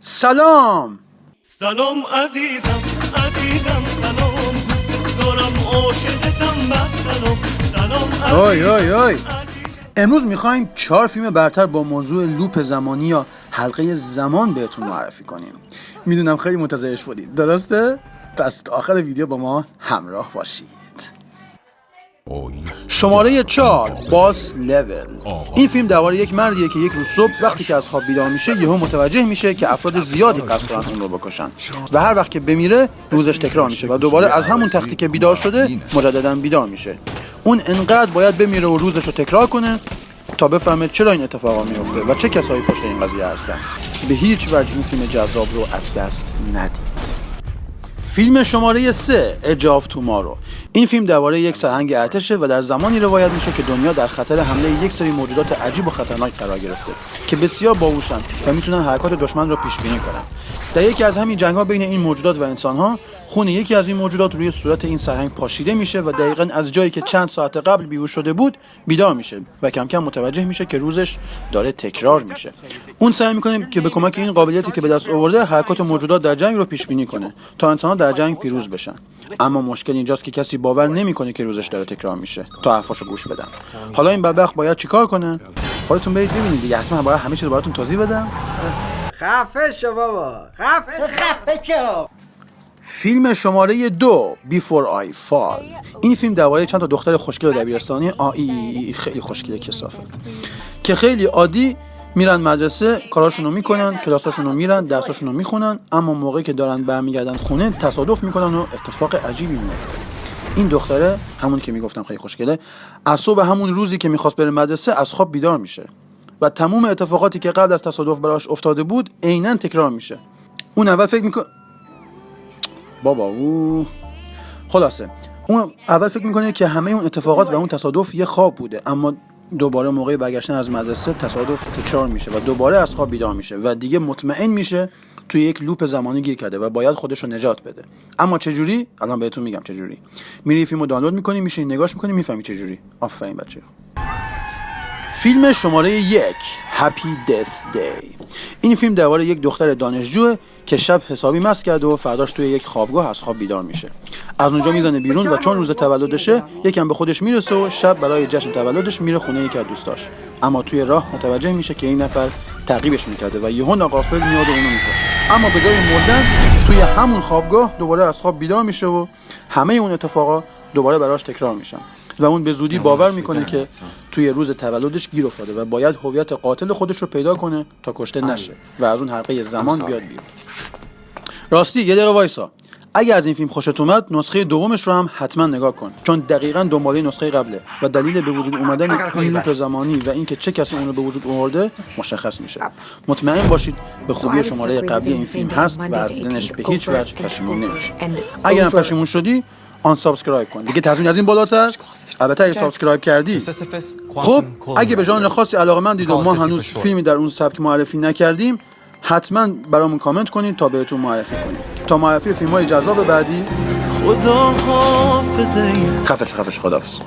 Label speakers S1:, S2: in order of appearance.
S1: سلام
S2: عزیزم سلام دارم عاشقتم بس سلام
S1: آی امروز میخوایم 4 فیلم برتر با موضوع لوپ زمانی یا حلقه زمان بهتون معرفی کنیم. میدونم خیلی منتظرش بودید، درسته؟ پس تا آخر ویدیو با ما همراه باشید. شماره 4 باس لول. این فیلم درباره یک مردیه که یک روز صبح وقتی که از خواب بیدار میشه یهو متوجه میشه که افراد زیادی قصد دارن اون رو بکشن و هر وقت که بمیره روزش تکرار میشه و دوباره از همون تختی که بیدار شده مجددا بیدار میشه. اون انقدر باید بمیره و روزش رو تکرار کنه تا بفهمه چرا این اتفاقا میفته و چه کسایی پشت این قضیه هستن. به هیچ وجه این فیلم جذاب رو از دست ندید. فیلم شماره 3 ایج آف تومارو. این فیلم درباره یک سرهنگ ارتشه و در زمانی روایت میشه که دنیا در خطر حمله یک سری موجودات عجیب و خطرناک قرار گرفته که بسیار باهوشن و میتونن حرکات دشمن رو پیش بینی کنن. در یکی از همین جنگ‌ها بین این موجودات و انسان‌ها خون یکی از این موجودات روی صورت این سرهنگ پاشیده میشه و دقیقاً از جایی که چند ساعت قبل بیهوش شده بود بیدار میشه و کم کم متوجه میشه که روزش داره تکرار میشه. اون سعی میکنه که به کمک این قابلیتی که به دست آورده حرکات موجودات در جنگ رو پیش بینی کنه تا انسان‌ها در جنگ پیروز بشن. اما مشکل اینجاست که کسی باور نمیکنه که روزش داره تکرار میشه تا حرفاشو گوش بدن. حالا این بدبخت باید چیکار کنه؟ خودتون برید ببینید دیگه. حتما باید همه چیز رو براتون توضیح بدم.
S3: خفه شو بابا، خفه شو.
S1: فیلم شماره 2 Before I Fall. این فیلم درباره چند تا دختر خوشگل دبیرستانی خیلی خوشگله کثافت که خیلی عادی میرن مدرسه، کاراشون رو میکنن، کلاساشون رو میرن، درساشون رو میخونن، اما موقعی که دارن برمیگردن خونه تصادف میکنن و اتفاق عجیبی میفته. این دختره، همون که میگفتم خیلی خوشگله، از صبح همون روزی که میخواست بره مدرسه از خواب بیدار میشه و تمام اتفاقاتی که قبل از تصادف براش افتاده بود عیناً تکرار میشه. اون اول فکر میکنه اون اول فکر میکنه که همه اون اتفاقات و اون تصادف یه خواب بوده، اما دوباره موقع برگشتن از مدرسه تصادف تکرار میشه و دوباره از خواب بیدار میشه و دیگه مطمئن میشه توی یک لوپ زمانی گیر کرده و باید خودش رو نجات بده. اما چجوری؟ الان بهتون میگم چجوری. میری فیلمو دانلود میکنی، میشینی نگاش میکنی، میفهمی چجوری. آفرین بچه‌ها. فیلم شماره 1 Happy Death Day. این فیلم درباره یک دختر دانشجوه که شب حسابی مست کرده و فرداش توی یک خوابگاه از خواب بیدار میشه. از اونجا میزنه بیرون و چون روز تولدشه یکم به خودش میرسه و شب برای جشن تولدش میره خونه یکی از دوستاش. اما توی راه متوجه میشه که این نفر تعقیبش میکرده و یهو ناغافل میاد و اونو میکشه. اما به جای مردن توی همون خوابگاه دوباره از خواب بیدار میشه و همه اون اتفاقا دوباره براش تکرار میشن و اون به زودی باور میکنه که توی روز تولدش گیر افتاده و باید هویت قاتل خودش رو پیدا کنه تا کشته نشه و از اون حلقه زمان بیاد بیرون. راستی یه دقیقه وایسا. اگه از این فیلم خوشت اومد نسخه دومش رو هم حتما نگاه کن، چون دقیقاً دنباله نسخه قبله و دلیل به وجود اومدن این لوپ زمانی و اینکه چه کسی اون رو به وجود آورده مشخص میشه. مطمئن باشید به خوبی شماره قبلی این فیلم هست و از دیدنش به هیچ وجه پشیمون نمیشه. اگه هم پشیمون شدی آن سابسکرایب کن دیگه. تضمین از این بالاتر؟ البته اگه سابسکرایب کردی. خب اگه به ژانر خاصی علاقه‌مندید و ما هنوز فیلمی در اون سبک معرفی نکردیم حتما برامون کامنت کنید تا بهتون معرفی کنیم. تا معرفی فیلم‌های جذاب بعدی خداحافظ. خفش خداحافظ.